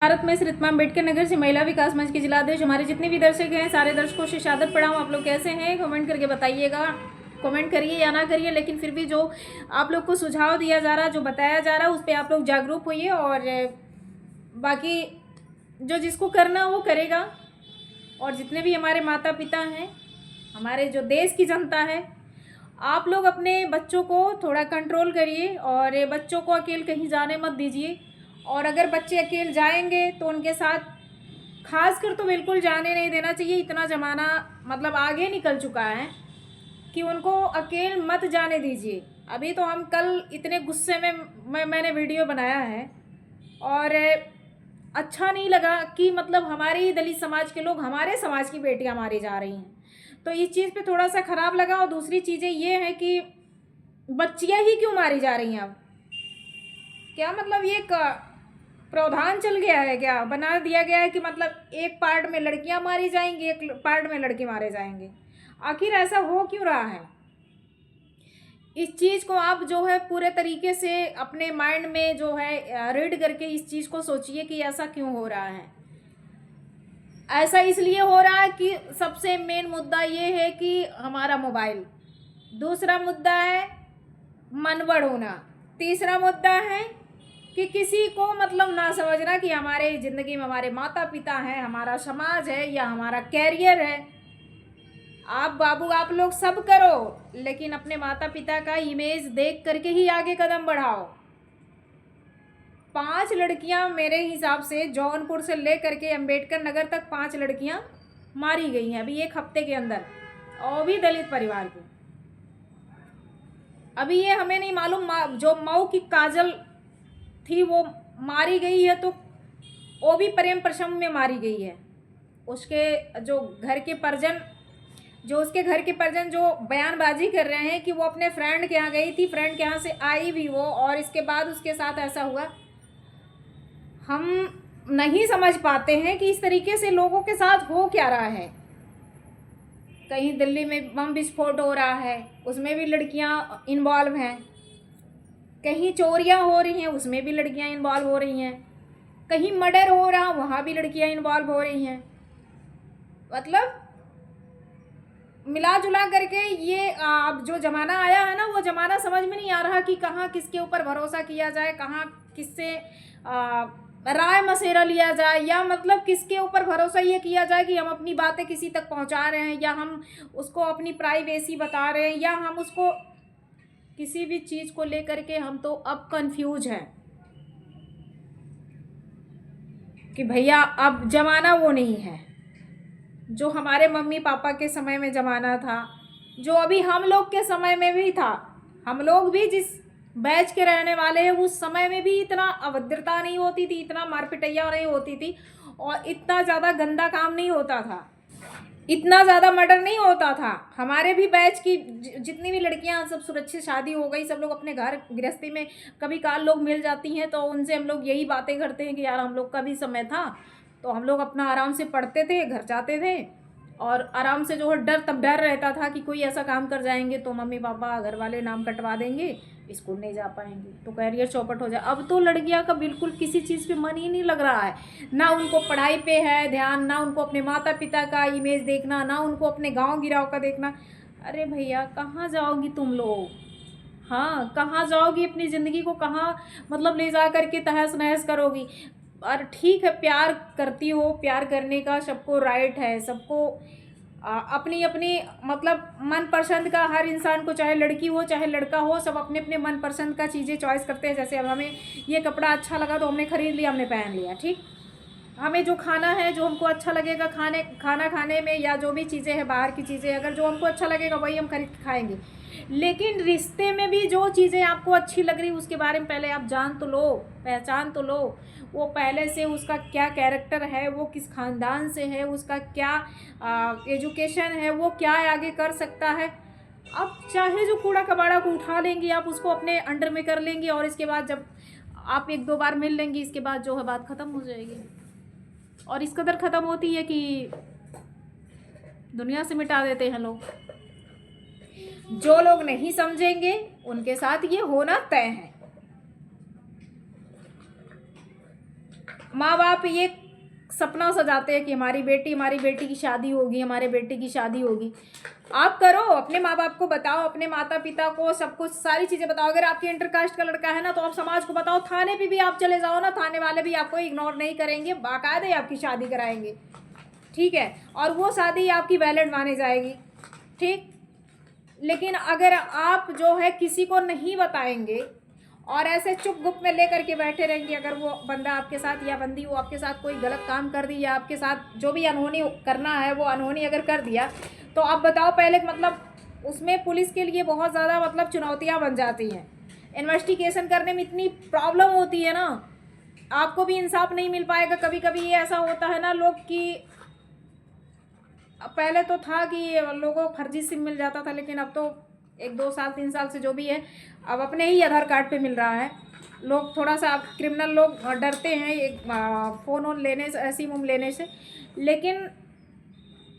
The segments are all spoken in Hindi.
भारत में श्री अम्बेडकर नगर से महिला विकास मंच के जिलाध्यक्ष। हमारे जितने भी दर्शक हैं सारे दर्शकों से सादर प्रणाम। आप लोग कैसे हैं कमेंट करके बताइएगा। कमेंट करिए या ना करिए, लेकिन फिर भी जो आप लोग को सुझाव दिया जा रहा, जो बताया जा रहा, उस पर आप लोग जागरूक होइए और बाकी जो जिसको करना वो करेगा। और जितने भी हमारे माता पिता हैं, हमारे जो देश की जनता है, आप लोग अपने बच्चों को थोड़ा कंट्रोल करिए और बच्चों को अकेले कहीं जाने मत दीजिए। और अगर बच्चे अकेले जाएंगे तो उनके साथ खासकर तो बिल्कुल जाने नहीं देना चाहिए। इतना ज़माना मतलब आगे निकल चुका है कि उनको अकेले मत जाने दीजिए। अभी तो हम कल इतने गुस्से में मैंने वीडियो बनाया है और अच्छा नहीं लगा कि मतलब हमारे ही दलित समाज के लोग, हमारे समाज की बेटियां मारी जा रही हैं, तो इस चीज़ पे थोड़ा सा ख़राब लगा। और दूसरी चीज़ें ये हैं कि बच्चियां ही क्यों मारी जा रही हैं? अब क्या मतलब ये प्रावधान चल गया है, क्या बना दिया गया है कि मतलब एक पार्ट में लड़कियां मारी जाएंगी, एक पार्ट में लड़के मारे जाएंगे? आखिर ऐसा हो क्यों रहा है? इस चीज़ को आप जो है पूरे तरीके से अपने माइंड में जो है रीड करके इस चीज़ को सोचिए कि ऐसा क्यों हो रहा है। ऐसा इसलिए हो रहा है कि सबसे मेन मुद्दा ये है कि हमारा मोबाइल, दूसरा मुद्दा है मनगढ़ होना, तीसरा मुद्दा है कि किसी को मतलब ना समझना कि हमारे ज़िंदगी में हमारे माता पिता हैं, हमारा समाज है या हमारा कैरियर है। आप बाबू आप लोग सब करो, लेकिन अपने माता पिता का इमेज देख करके ही आगे कदम बढ़ाओ। 5 लड़कियां मेरे हिसाब से जौनपुर से लेकर के अम्बेडकर नगर तक 5 लड़कियां मारी गई हैं अभी 1 हफ्ते के अंदर, और भी दलित परिवार की। अभी ये हमें नहीं मालूम जो मऊ की काजल थी वो मारी गई है, तो वो भी प्रेम प्रसंग में मारी गई है। उसके जो घर के परिजन, उसके घर के परिजन जो बयानबाजी कर रहे हैं कि वो अपने फ्रेंड के यहाँ गई थी, फ्रेंड के यहाँ से आई भी वो, और इसके बाद उसके साथ ऐसा हुआ। हम नहीं समझ पाते हैं कि इस तरीके से लोगों के साथ हो क्या रहा है। कहीं दिल्ली में बम विस्फोट हो रहा है, उसमें भी लड़कियां इन्वॉल्व हैं। कहीं चोरियां हो रही हैं, उसमें भी लड़कियां इन्वॉल्व हो रही हैं। कहीं मर्डर हो रहा, वहाँ भी लड़कियां इन्वॉल्व हो रही हैं। मतलब मिला जुला करके ये अब जो ज़माना आया है ना, वो ज़माना समझ में नहीं आ रहा कि कहाँ किसके ऊपर भरोसा किया जाए, कहाँ किससे राय मशवरा लिया जाए, या मतलब किसके ऊपर भरोसा ये किया जाए कि हम अपनी बातें किसी तक पहुंचा रहे हैं, या हम उसको अपनी प्राइवेसी बता रहे हैं, या हम उसको किसी भी चीज़ को लेकर के हम तो अब कंफ्यूज हैं कि भैया अब ज़माना वो नहीं है जो हमारे मम्मी पापा के समय में ज़माना था, जो अभी हम लोग के समय में भी था। हम लोग भी जिस बैच के रहने वाले हैं, उस समय में भी इतना अभद्रता नहीं होती थी, इतना मारपिटैया नहीं होती थी, और इतना ज़्यादा गंदा काम नहीं होता था, इतना ज़्यादा मर्डर नहीं होता था। हमारे भी बैच की जितनी भी लड़कियां सब सुरक्षित शादी हो गई, सब लोग अपने घर गृहस्थी में कभी काल लोग मिल जाती हैं, तो उनसे हम लोग यही बातें करते हैं कि यार हम लोग का भी समय था तो हम लोग अपना आराम से पढ़ते थे, घर जाते थे, और आराम से जो है तब डर रहता था कि कोई ऐसा काम कर जाएंगे तो मम्मी पापा घर वाले नाम कटवा देंगे, स्कूल नहीं जा पाएंगे, तो कैरियर चौपट हो जाए। अब तो लड़कियां का बिल्कुल किसी चीज़ पे मन ही नहीं लग रहा है, ना उनको पढ़ाई पे है ध्यान, ना उनको अपने माता पिता का इमेज देखना, ना उनको अपने गांव गिराव का देखना। अरे भैया कहाँ जाओगी तुम लोग? हाँ, कहाँ जाओगी? अपनी ज़िंदगी को कहाँ मतलब ले जा करके तहस नहस करोगी? और ठीक है, प्यार करती हो, प्यार करने का सबको राइट है, सबको अपनी अपनी मतलब मनपसंद का, हर इंसान को चाहे लड़की हो चाहे लड़का हो, सब अपने अपने मनपसंद का चीज़ें चॉइस करते हैं। जैसे अब हमें ये कपड़ा अच्छा लगा तो हमने ख़रीद लिया, हमने पहन लिया, ठीक। हमें जो खाना है, जो हमको अच्छा लगेगा खाना खाने में, या जो भी चीज़ें हैं बाहर की चीज़ें, अगर जो हमको अच्छा लगेगा वही हम खरीद के खाएंगे। लेकिन रिश्ते में भी जो चीज़ें आपको अच्छी लग रही उसके बारे में पहले आप जान तो लो, पहचान तो लो। वो पहले से उसका क्या कैरेक्टर है, वो किस ख़ानदान से है, उसका क्या एजुकेशन है, वो क्या आगे कर सकता है। अब चाहे जो कूड़ा कबाड़ा को उठा लेंगी आप, उसको अपने अंडर में कर लेंगी, और इसके बाद जब आप 1-2 बार मिल लेंगी, इसके बाद जो है बात ख़त्म हो जाएगी। और इस कदर ख़त्म होती है कि दुनिया से मिटा देते हैं लोग। जो लोग नहीं समझेंगे उनके साथ ये होना तय है। माँ बाप ये सपना सजाते हैं कि हमारी बेटी की शादी होगी, हमारे बेटे की शादी होगी। आप करो, अपने माँ बाप को बताओ, अपने माता पिता को सब कुछ सारी चीज़ें बताओ। अगर आपके इंटरकास्ट का लड़का है ना तो आप समाज को बताओ, थाने पे भी आप चले जाओ ना, थाने वाले भी आपको इग्नोर नहीं करेंगे, बाकायदे आपकी शादी कराएंगे, ठीक है, और वो शादी आपकी वैलिड मानी जाएगी, ठीक। लेकिन अगर आप जो है किसी को नहीं बताएंगे और ऐसे चुप गुप में लेकर के बैठे रहेंगे, अगर वो बंदा आपके साथ या बंदी वो आपके साथ कोई गलत काम कर दी या आपके साथ जो भी अनहोनी करना है वो अनहोनी अगर कर दिया, तो आप बताओ पहले मतलब उसमें पुलिस के लिए बहुत ज़्यादा मतलब चुनौतियाँ बन जाती हैं। इन्वेस्टिगेशन करने में इतनी प्रॉब्लम होती है ना, आपको भी इंसाफ नहीं मिल पाएगा। कभी कभी ये ऐसा होता है ना लोग कि पहले तो था कि लोगों को फर्जी सिम मिल जाता था, लेकिन अब तो 1 2 साल 3 साल से जो भी है अब अपने ही आधार कार्ड पे मिल रहा है। लोग थोड़ा सा अब क्रिमिनल लोग डरते हैं एक फ़ोन वोन लेने से, सिम उम लेने से, लेकिन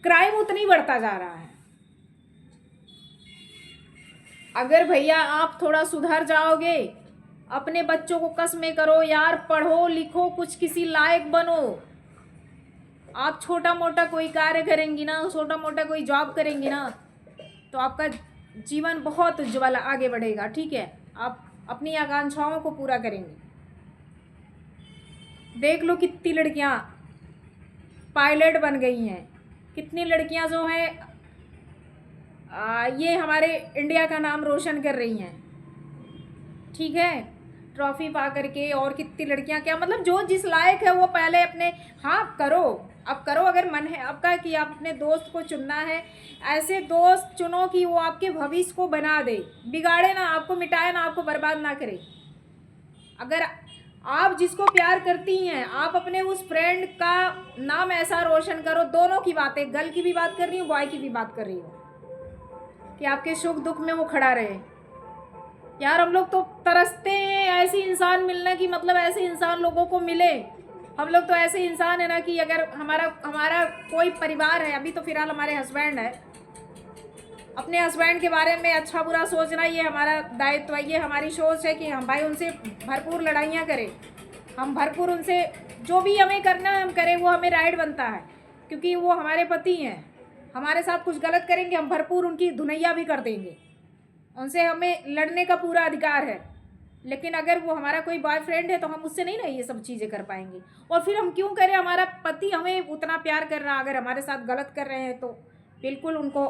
क्राइम उतनी बढ़ता जा रहा है। अगर भैया आप थोड़ा सुधर जाओगे, अपने बच्चों को कस्में करो यार, पढ़ो लिखो, कुछ किसी लायक बनो। आप छोटा मोटा कोई कार्य करेंगी ना, छोटा मोटा कोई जॉब करेंगी ना, तो आपका जीवन बहुत उज्ज्वल आगे बढ़ेगा, ठीक है। आप अपनी आकांक्षाओं को पूरा करेंगे। देख लो कितनी लड़कियां पायलट बन गई हैं, कितनी लड़कियां जो हैं ये हमारे इंडिया का नाम रोशन कर रही हैं, ठीक है, ट्रॉफी पा करके। और कितनी लड़कियां क्या मतलब जो जिस लायक है वो पहले अपने, हाँ करो, अब करो अगर मन है आपका कि आप अपने दोस्त को चुनना है, ऐसे दोस्त चुनो कि वो आपके भविष्य को बना दे, बिगाड़े ना, आपको मिटाए ना, आपको बर्बाद ना करे। अगर आप जिसको प्यार करती हैं, आप अपने उस फ्रेंड का नाम ऐसा रोशन करो, दोनों की बातें, गर्ल की भी बात कर रही हूँ, बॉय की भी बात कर रही हूँ, कि आपके सुख दुख में वो खड़ा रहे। यार हम लोग तो तरसते हैं ऐसी इंसान मिलने की, मतलब ऐसे इंसान लोगों को मिले। हम लोग तो ऐसे इंसान है ना कि अगर हमारा कोई परिवार है, अभी तो फिलहाल हमारे हस्बैंड है, अपने हस्बैंड के बारे में अच्छा बुरा सोचना ये हमारा दायित्व है, ये हमारी सोच है कि हम भाई उनसे भरपूर लड़ाइयाँ करें, हम भरपूर उनसे जो भी हमें करना है हम करें, वो हमें राइट बनता है, क्योंकि वो हमारे पति हैं। हमारे साथ कुछ गलत करेंगे हम भरपूर उनकी धुनैया भी कर देंगे, उनसे हमें लड़ने का पूरा अधिकार है। लेकिन अगर वो हमारा कोई बॉयफ्रेंड है तो हम उससे नहीं ना ये सब चीज़ें कर पाएंगे। और फिर हम क्यों करें, हमारा पति हमें उतना प्यार कर रहा, अगर हमारे साथ गलत कर रहे हैं तो बिल्कुल उनको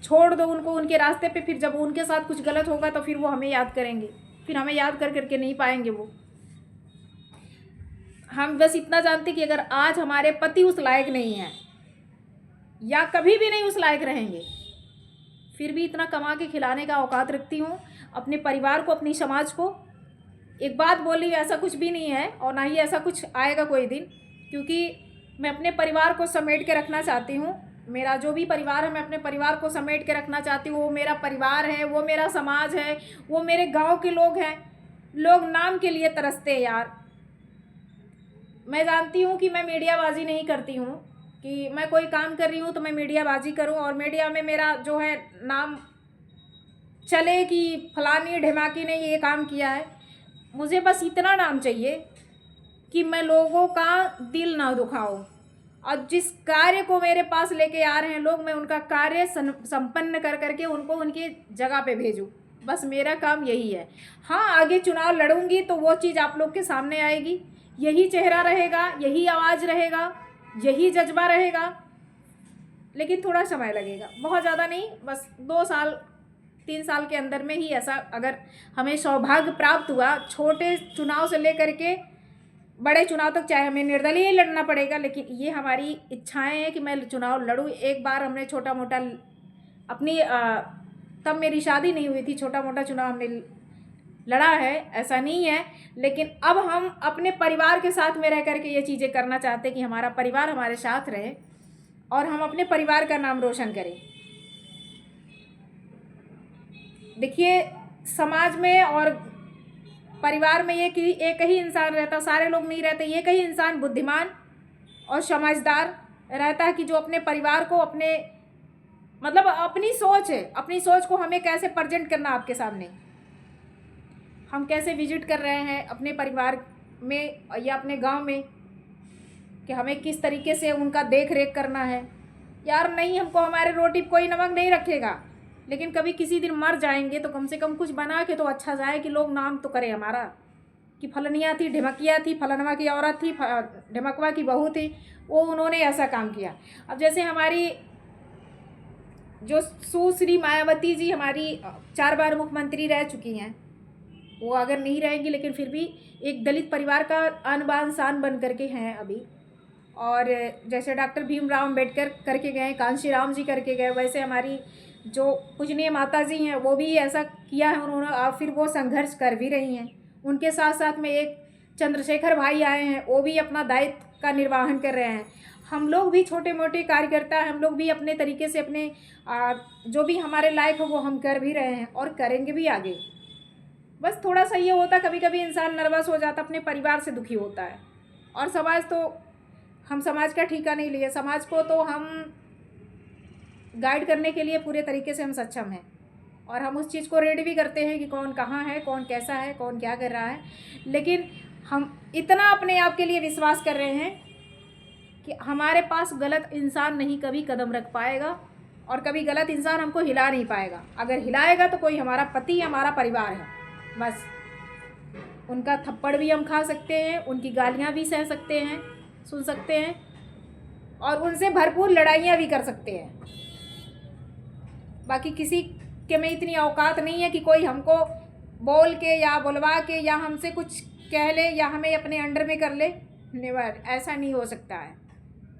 छोड़ दो, उनको उनके रास्ते पे। फिर जब उनके साथ कुछ गलत होगा तो फिर वो हमें याद करेंगे, फिर हमें याद कर करके नहीं पाएंगे वो। हम बस इतना जानते कि अगर आज हमारे पति उस लायक नहीं है या कभी भी नहीं उस लायक रहेंगे, फिर भी इतना कमा के खिलाने का औकात रखती हूँ अपने परिवार को, अपनी समाज को। एक बात बोली, ऐसा कुछ भी नहीं है और ना ही ऐसा कुछ आएगा कोई दिन, क्योंकि मैं अपने परिवार को समेट के रखना चाहती हूँ। मेरा जो भी परिवार है मैं अपने परिवार को समेट के रखना चाहती हूँ। वो मेरा परिवार है, वो मेरा समाज है, वो मेरे गांव के लोग हैं। लोग नाम के लिए तरसते हैं यार। मैं जानती हूँ कि मैं मीडियाबाजी नहीं करती हूँ, कि मैं कोई काम कर रही हूँ तो मैं मीडियाबाजी करूँ और मीडिया में मेरा जो है नाम चले कि फलानी ढिमाकी ने ये काम किया है। मुझे बस इतना नाम चाहिए कि मैं लोगों का दिल ना दुखाऊं, और जिस कार्य को मेरे पास लेके आ रहे हैं लोग, मैं उनका कार्य संपन्न कर करके उनको उनकी जगह पे भेजूं। बस मेरा काम यही है। हाँ, आगे चुनाव लड़ूंगी तो वो चीज़ आप लोग के सामने आएगी, यही चेहरा रहेगा, यही आवाज़ रहेगा, यही जज्बा रहेगा, लेकिन थोड़ा समय लगेगा, बहुत ज़्यादा नहीं, बस 2 साल 3 साल के अंदर में ही ऐसा अगर हमें सौभाग्य प्राप्त हुआ, छोटे चुनाव से लेकर के बड़े चुनाव तक चाहे हमें निर्दलीय ही लड़ना पड़ेगा, लेकिन ये हमारी इच्छाएं हैं कि मैं चुनाव लड़ूं। एक बार हमने छोटा मोटा अपनी तब मेरी शादी नहीं हुई थी, छोटा मोटा चुनाव हमने लड़ा है, ऐसा नहीं है, लेकिन अब हम अपने परिवार के साथ में रह करके ये चीज़ें करना चाहते हैं कि हमारा परिवार हमारे साथ रहे और हम अपने परिवार का नाम रोशन करें। देखिए, समाज में और परिवार में ये कि एक ही इंसान रहता, सारे लोग नहीं रहते। एक ही इंसान बुद्धिमान और समझदार रहता है कि जो अपने परिवार को, अपने मतलब अपनी सोच है, अपनी सोच को हमें कैसे प्रेजेंट करना आपके सामने, हम कैसे विजिट कर रहे हैं अपने परिवार में या अपने गांव में कि हमें किस तरीके से उनका देख रेख करना है। यार नहीं, हमको हमारे रोटी कोई नमक नहीं रखेगा, लेकिन कभी किसी दिन मर जाएंगे तो कम से कम कुछ बना के तो अच्छा जाए कि लोग नाम तो करें हमारा कि फलनिया थी, ढिमकिया थी, फलनवा की औरत थी, ढिमकवा की बहू थी, वो उन्होंने ऐसा काम किया। अब जैसे हमारी जो सुश्री मायावती जी हमारी 4 बार मुख्यमंत्री रह चुकी हैं, वो अगर नहीं रहेंगी लेकिन फिर भी एक दलित परिवार का आन बान शान बन करके हैं अभी। और जैसे डॉक्टर भीमराव अम्बेडकर करके गए, कांशी राम जी करके गए, वैसे हमारी जो पूजनीय माता जी हैं वो भी ऐसा किया है उन्होंने, और फिर वो संघर्ष कर भी रही हैं। उनके साथ साथ में एक चंद्रशेखर भाई आए हैं, वो भी अपना दायित्व का निर्वहन कर रहे हैं। हम लोग भी छोटे मोटे कार्यकर्ता हैं, हम लोग भी अपने तरीके से अपने जो भी हमारे लायक हो वो हम कर भी रहे हैं और करेंगे भी आगे। बस थोड़ा सा ये होता, कभी कभी इंसान नर्वस हो जाता, अपने परिवार से दुखी होता है। और समाज तो हम समाज का ठीका नहीं लिए, समाज को तो हम गाइड करने के लिए पूरे तरीके से हम सक्षम हैं, और हम उस चीज़ को रेडी भी करते हैं कि कौन कहाँ है, कौन कैसा है, कौन क्या कर रहा है। लेकिन हम इतना अपने आप के लिए विश्वास कर रहे हैं कि हमारे पास गलत इंसान नहीं कभी कदम रख पाएगा, और कभी गलत इंसान हमको हिला नहीं पाएगा। अगर हिलाएगा तो कोई हमारा पति, हमारा परिवार है बस। उनका थप्पड़ भी हम खा सकते हैं, उनकी गालियाँ भी सह सकते हैं, सुन सकते हैं, और उनसे भरपूर लड़ाइयाँ भी कर सकते हैं। बाकी किसी के में इतनी औकात नहीं है कि कोई हमको बोल के या बुलवा के या हमसे कुछ कह ले या हमें अपने अंडर में कर ले। नेवर, ऐसा नहीं हो सकता है।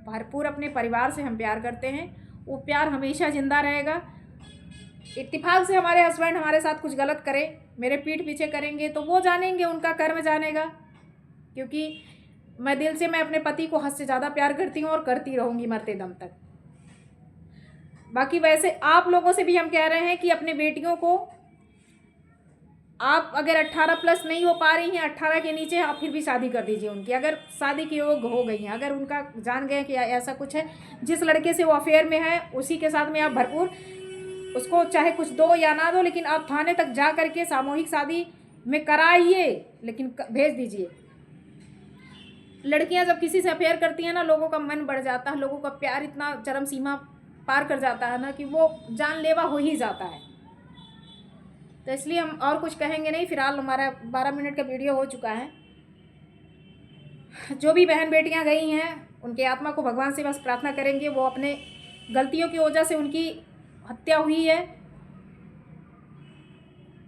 भरपूर अपने परिवार से हम प्यार करते हैं, वो प्यार हमेशा ज़िंदा रहेगा। इत्तेफाक से हमारे हस्बैंड हमारे साथ कुछ गलत करें, मेरे पीठ पीछे करेंगे तो वो जानेंगे, उनका कर्म जानेगा, क्योंकि मैं दिल से मैं अपने पति को हद से ज़्यादा प्यार करती हूँ और करती रहूँगी मरते दम तक। बाकी वैसे आप लोगों से भी हम कह रहे हैं कि अपने बेटियों को, आप अगर 18+ नहीं हो पा रही हैं, 18 के नीचे, आप फिर भी शादी कर दीजिए उनकी। अगर शादी के योग हो गई हैं, अगर उनका जान गए कि ऐसा कुछ है, जिस लड़के से वो अफेयर में है उसी के साथ में आप भरपूर उसको चाहे कुछ दो या ना दो, लेकिन आप थाने तक जा करके सामूहिक शादी में कराइए, लेकिन भेज दीजिए। लड़कियां जब किसी से अफेयर करती हैं ना, लोगों का मन बढ़ जाता है, लोगों का प्यार इतना चरम सीमा पार कर जाता है ना कि वो जानलेवा हो ही जाता है। तो इसलिए हम और कुछ कहेंगे नहीं। फिलहाल हमारा 12 मिनट का वीडियो हो चुका है। जो भी बहन बेटियां गई हैं उनके आत्मा को भगवान से बस प्रार्थना करेंगे, वो अपने गलतियों की वजह से उनकी हत्या हुई है।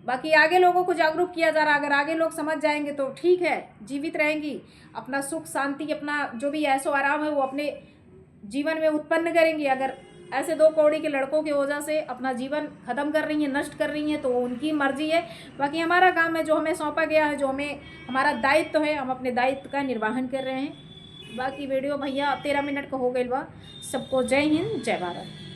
बाकी आगे लोगों को जागरूक किया जा रहा है, अगर आगे लोग समझ जाएंगे तो ठीक है, जीवित रहेंगी, अपना सुख शांति, अपना जो भी ऐशो आराम है वो अपने जीवन में उत्पन्न करेंगी। अगर ऐसे 2 कौड़ी के लड़कों की वजह से अपना जीवन ख़त्म कर रही हैं, नष्ट कर रही हैं, तो वो उनकी मर्जी है। बाकी हमारा काम है, जो हमें सौंपा गया है, जो हमें हमारा दायित्व है, हम अपने दायित्व का निर्वहन कर रहे हैं। बाकी वीडियो भैया 13 मिनट का हो गई बा। सबको जय हिंद, जय भारत।